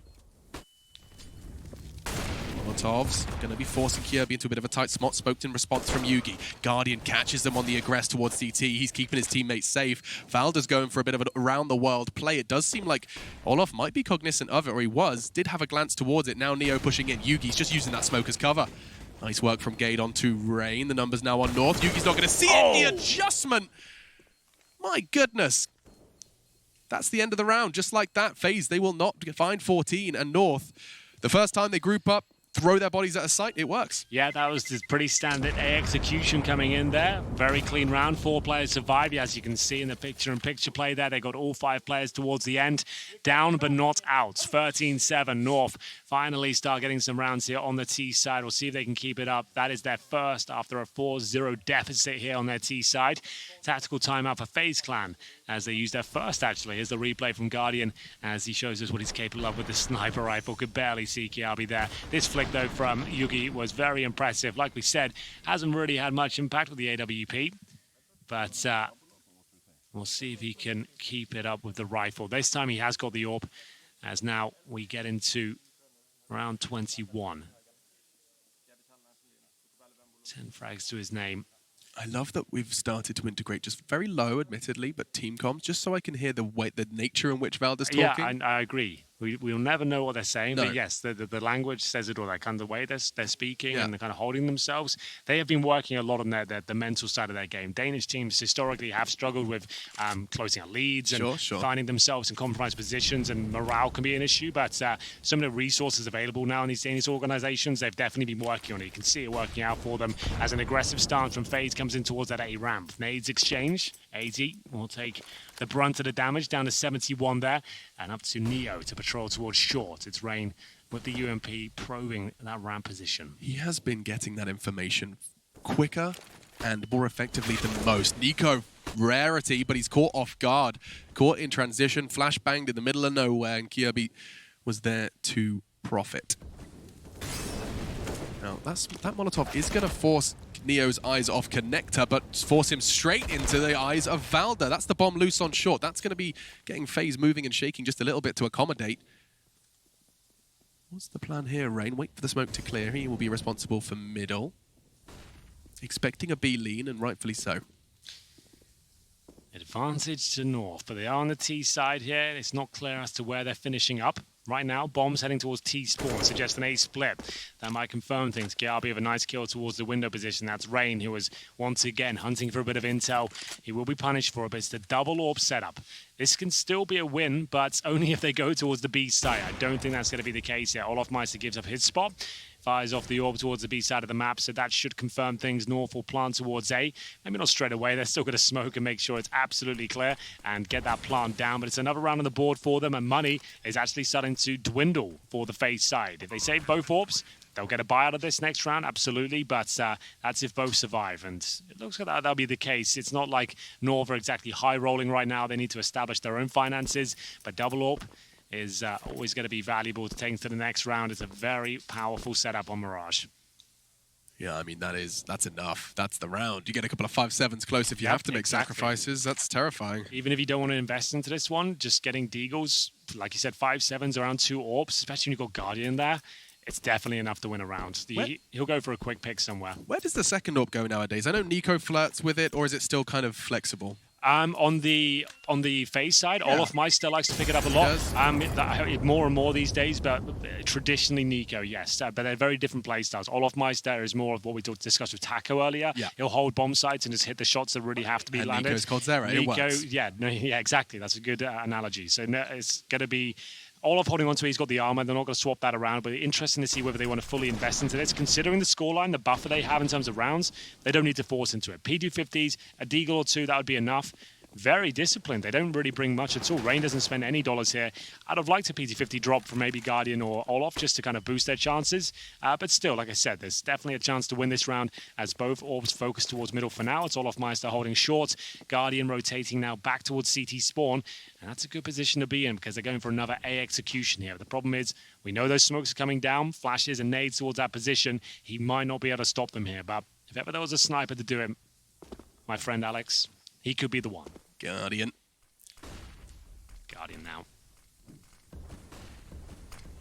Molotovs going to be forcing Kirby into a bit of a tight spot. Smoked in response from Yugi. Guardian catches them on the aggress towards CT. He's keeping his teammates safe. Valda's going for a bit of an around-the-world play. It does seem like Olof might be cognizant of it, or he was. Did have a glance towards it. Now Neo pushing in. Yugi's just using that smoke as cover. Nice work from Gade onto Rain. The numbers now on North. Yugi's not going to see it. The adjustment. My goodness. That's the end of the round. Just like that, Faze, they will not find 14. And North, the first time they group up, throw their bodies at a site, it works. Yeah, that was the pretty standard A execution coming in there. Very clean round. 4 players survived, as you can see in the picture-in-picture play there. They got all 5 players towards the end. Down but not out. 13-7. North finally start getting some rounds here on the T side. We'll see if they can keep it up. That is their first after a 4-0 deficit here on their T side. Tactical timeout for Faze Clan as they use their first, actually. Here's the replay from Guardian as he shows us what he's capable of with the sniper rifle. Could barely see Kiabi there. This flick, though, from Yugi was very impressive. Like we said, hasn't really had much impact with the AWP. But we'll see if he can keep it up with the rifle. This time he has got the AWP, as now we get into round 21. 10 frags to his name. I love that we've started to integrate just very low, admittedly, but team comms, just so I can hear the nature in which Valda's talking. Yeah, I agree. We'll never know what they're saying, No. but yes, the language says it all. That kind of the way they're speaking and they're kind of holding themselves. They have been working a lot on the mental side of their game. Danish teams historically have struggled with closing out leads and finding themselves in compromised positions, and morale can be an issue. But some of the resources available now in these Danish organizations, they've definitely been working on it. You can see it working out for them as an aggressive stance from Faze comes in towards that A ramp. Nades exchange. 80 will take the brunt of the damage, down to 71 there, and up to Neo to patrol towards short. It's Rain with the UMP probing that ramp position. He has been getting that information quicker and more effectively than most. Nico, rarity, but he's caught off guard. Caught in transition, flashbanged in the middle of nowhere, and Kirby was there to profit. Now, that Molotov is going to force Neo's eyes off Connector, but force him straight into the eyes of Valda. That's the bomb loose on short. That's going to be getting Faze moving and shaking just a little bit to accommodate. What's the plan here, Rain? Wait for the smoke to clear. He will be responsible for middle. Expecting a B lean, and rightfully so. Advantage to North, but they are on the T side here. It's not clear as to where they're finishing up. Right now, bombs heading towards T spawn, suggest an A split. That might confirm things. Giabi have a nice kill towards the window position. That's Rain, who was once again hunting for a bit of intel. He will be punished for it, but it's the double orb setup. This can still be a win, but only if they go towards the B side. I don't think that's going to be the case here. Olofmeister gives up his spot. Fires off the orb towards the B side of the map, so that should confirm things. North will plant towards A. Maybe not straight away. They're still going to smoke and make sure it's absolutely clear and get that plant down. But it's another round on the board for them, and money is actually starting to dwindle for the Faze side. If they save both orbs, they'll get a buy out of this next round, absolutely. But that's if both survive, and it looks like that'll be the case. It's not like North are exactly high rolling right now. They need to establish their own finances, but double orb is always going to be valuable to take to the next round. It's a very powerful setup on Mirage. Yeah, I mean, that's enough. That's the round. You get a couple of 5-7s close if you have to make sacrifices. That's terrifying. Even if you don't want to invest into this one, just getting Deagles, like you said, 5-7s around 2 orbs, especially when you've got Guardian there, it's definitely enough to win a round. He'll go for a quick pick somewhere. Where does the second orb go nowadays? I know Nico flirts with it, or is it still kind of flexible? On the Faze side, yeah. Olofmeister likes to pick it up a lot. More and more these days, but traditionally Nico, yes. But they're very different play styles. Olofmeister is more of what we discussed with Taco earlier. Yeah. He'll hold bomb sites and just hit the shots that really have to be landed. Nico's called Zera. Nico, yeah, exactly. That's a good analogy. So it's going to be Olaf holding on to it. He's got the armor. They're not going to swap that around, but interesting to see whether they want to fully invest into this. Considering the scoreline, the buffer they have in terms of rounds, they don't need to force into it. P250s, a Deagle or 2, that would be enough. Very disciplined. They don't really bring much at all. Rain doesn't spend any dollars here. I'd have liked a PT50 drop from maybe Guardian or Olaf just to kind of boost their chances. But still, like I said, there's definitely a chance to win this round as both orbs focus towards middle for now. It's Olofmeister holding short. Guardian rotating now back towards CT spawn. And that's a good position to be in because they're going for another A execution here. The problem is we know those smokes are coming down, flashes and nades towards that position. He might not be able to stop them here. But if ever there was a sniper to do it, my friend Alex, he could be the one. Guardian now.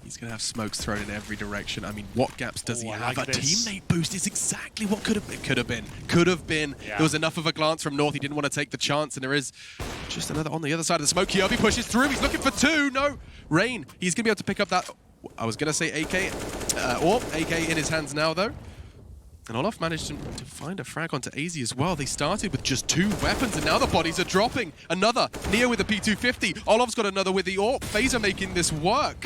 He's going to have smokes thrown in every direction. I mean, what gaps does he have? Like a teammate boost is exactly what could have been. Could have been. Yeah. There was enough of a glance from North. He didn't want to take the chance, and there is just another on the other side of the smoke. Kirby pushes through. He's looking for 2. No. Rain. He's going to be able to pick up that. I was going to say AK. AK in his hands now, though. And Olaf managed to find a frag onto AZ as well. They started with just 2 weapons, and now the bodies are dropping. Another. Neo with a P250. Olaf's got another with the AWP. Faze are making this work.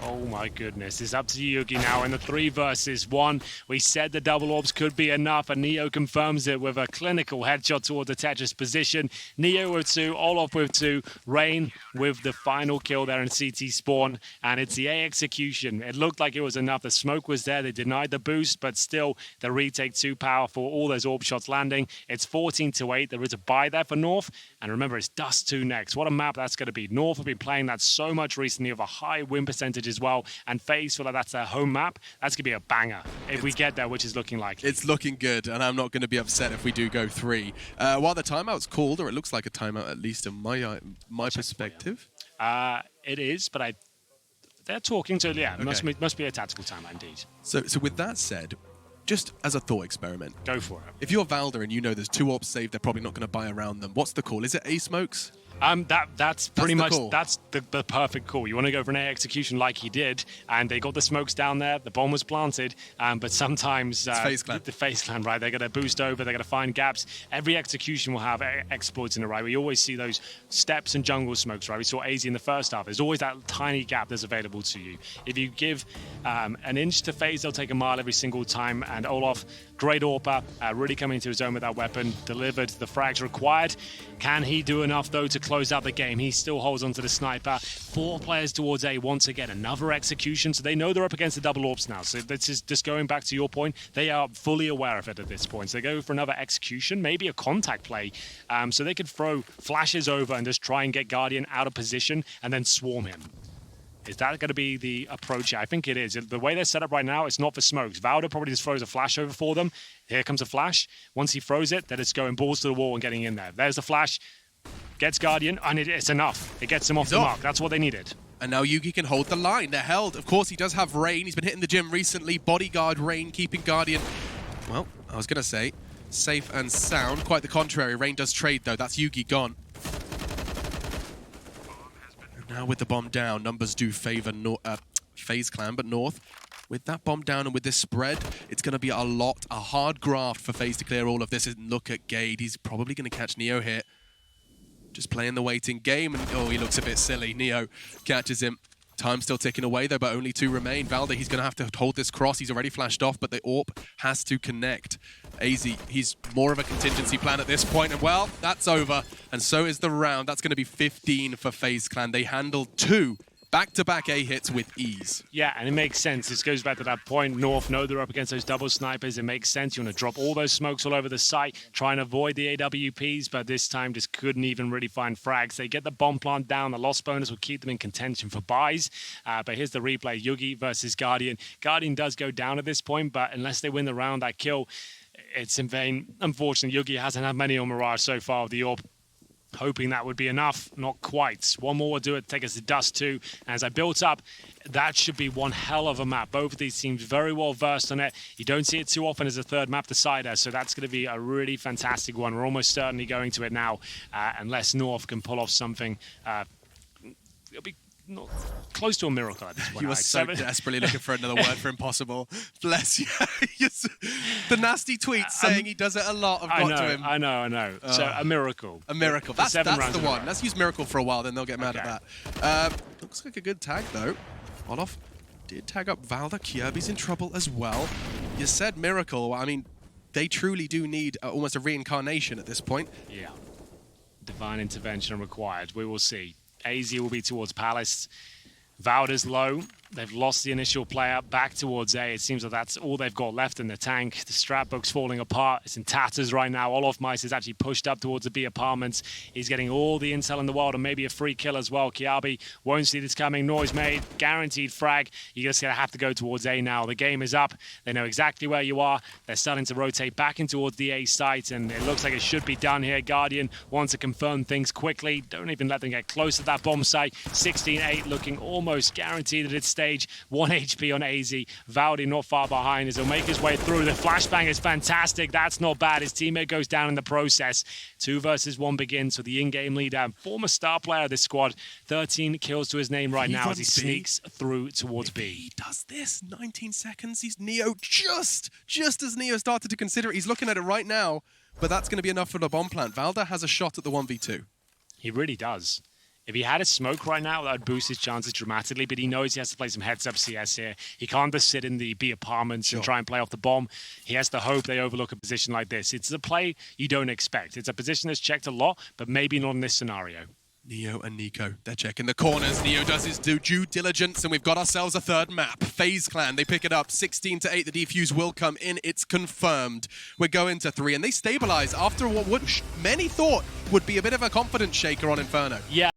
Oh my goodness, it's up to Yugi now in the 3 versus 1. We said the double orbs could be enough, and Neo confirms it with a clinical headshot toward the Tetris position. Neo with 2, Olaf with 2, Rain with the final kill there in CT spawn, and it's the A execution. It looked like it was enough. The smoke was there, they denied the boost, but still the retake too powerful, all those orb shots landing. It's 14-8, there is a buy there for North, and remember it's Dust 2 next. What a map that's going to be. North have been playing that so much recently with a high win percentage as well, and Faze feel like that's their home map. That's going to be a banger if we get there, which is looking likely. It's looking good, and I'm not going to be upset if we do go 3. While the timeout's called, or it looks like a timeout at least in my perspective. It is, but they're talking, so yeah, okay. must be a tactical timeout indeed. So with that said, just as a thought experiment. Go for it. If you're Valda and you know there's 2 orbs saved, they're probably not going to buy around them. What's the call? Is it A smokes? That's pretty much call. that's the perfect call. You want to go for an A execution like he did, and they got the smokes down there. The bomb was planted, but sometimes Faze Clan. the Faze Clan, right? They're going to boost over. They're going to find gaps. Every execution will have exploits in it, right? We always see those steps and jungle smokes, right? We saw AZ in the first half. There's always that tiny gap that's available to you. If you give an inch to Faze, they'll take a mile every single time. And Olaf, great AWPer, really coming into his own with that weapon, delivered the frags required. Can he do enough though to close out the game? He still holds onto the sniper. 4 players towards A once again, another execution. So they know they're up against the double AWPs now. So this is just going back to your point. They are fully aware of it at this point. So they go for another execution, maybe a contact play. So they could throw flashes over and just try and get Guardian out of position and then swarm him. Is that going to be the approach? I think it is. The way they're set up right now, it's not for smokes. Valda probably just throws a flash over for them. Here comes a flash. Once he throws it, then it's going balls to the wall and getting in there. There's the flash. Gets Guardian, and it's enough. It gets him off the mark. That's what they needed. And now Yugi can hold the line. They're held. Of course, he does have Rain. He's been hitting the gym recently. Bodyguard Rain keeping Guardian, well, I was going to say, safe and sound. Quite the contrary. Rain does trade, though. That's Yugi gone. Now with the bomb down, numbers do favor FaZe Clan, but North, with that bomb down and with this spread, it's going to be a hard graft for FaZe to clear all of this. And look at Gade. He's probably going to catch Neo here. Just playing the waiting game, and oh, he looks a bit silly. Neo catches him. Time still ticking away, though, but only 2 remain. Valda, he's going to have to hold this cross. He's already flashed off, but the AWP has to connect. AZ, he's more of a contingency plan at this point, and well, that's over. And so is the round. That's going to be 15 for FaZe Clan. They handled 2 back-to-back A hits with ease. Yeah, and it makes sense. This goes back to that point. North know they're up against those double snipers. It makes sense. You want to drop all those smokes all over the site, try and avoid the AWPs, but this time just couldn't even really find frags. They get the bomb plant down. The loss bonus will keep them in contention for buys. But here's the replay. Yugi versus Guardian. Guardian does go down at this point, but unless they win the round, that kill, it's in vain. Unfortunately, Yugi hasn't had many on Mirage so far with the AWP. Hoping that would be enough, not quite. One more will do it, take us to Dust 2. As I built up, that should be one hell of a map. Both of these teams very well versed on it. You don't see it too often as a third map decider, so that's going to be a really fantastic one. We're almost certainly going to it now, unless North can pull off something. It'll be not close to a miracle at this point. You were so desperately looking for another word for impossible. Bless you. The nasty tweets saying he does it a lot have got to him. I know. So a miracle. A miracle. That's the one. Let's use miracle for a while, then they'll get mad at that. Looks like a good tag, though. Olaf did tag up Valda. Kirby's in trouble as well. You said miracle. I mean, they truly do need almost a reincarnation at this point. Yeah. Divine intervention required. We will see. AZ will be towards Palace. Valda's low. They've lost the initial player back towards A. It seems like that's all they've got left in the tank. The strat book's falling apart. It's in tatters right now. Olaf Mice is actually pushed up towards the B apartments. He's getting all the intel in the world and maybe a free kill as well. Kiabi won't see this coming. Noise made. Guaranteed frag. You're just going to have to go towards A now. The game is up. They know exactly where you are. They're starting to rotate back in towards the A site, and it looks like it should be done here. Guardian wants to confirm things quickly. Don't even let them get close to that bomb site. 16-8 looking almost guaranteed at its stage. 1 HP on AZ. Valdi not far behind as he'll make his way through. The flashbang is fantastic. That's not bad. His teammate goes down in the process. 2 versus 1 begins with the in-game leader, former star player of this squad. 13 kills to his name right now as he sneaks through towards B. He does this. 19 seconds. He's Neo just as Neo started to consider it. He's looking at it right now, but that's going to be enough for the bomb plant. Valda has a shot at the 1v2. He really does. If he had a smoke right now, that would boost his chances dramatically, but he knows he has to play some heads-up CS here. He can't just sit in the B apartments and try and play off the bomb. He has to hope they overlook a position like this. It's a play you don't expect. It's a position that's checked a lot, but maybe not in this scenario. Neo and Nico, they're checking the corners. Neo does his due diligence, and we've got ourselves a third map. FaZe Clan, they pick it up. 16-8, the defuse will come in. It's confirmed. We're going to 3, and they stabilize after what many thought would be a bit of a confidence shaker on Inferno. Yeah.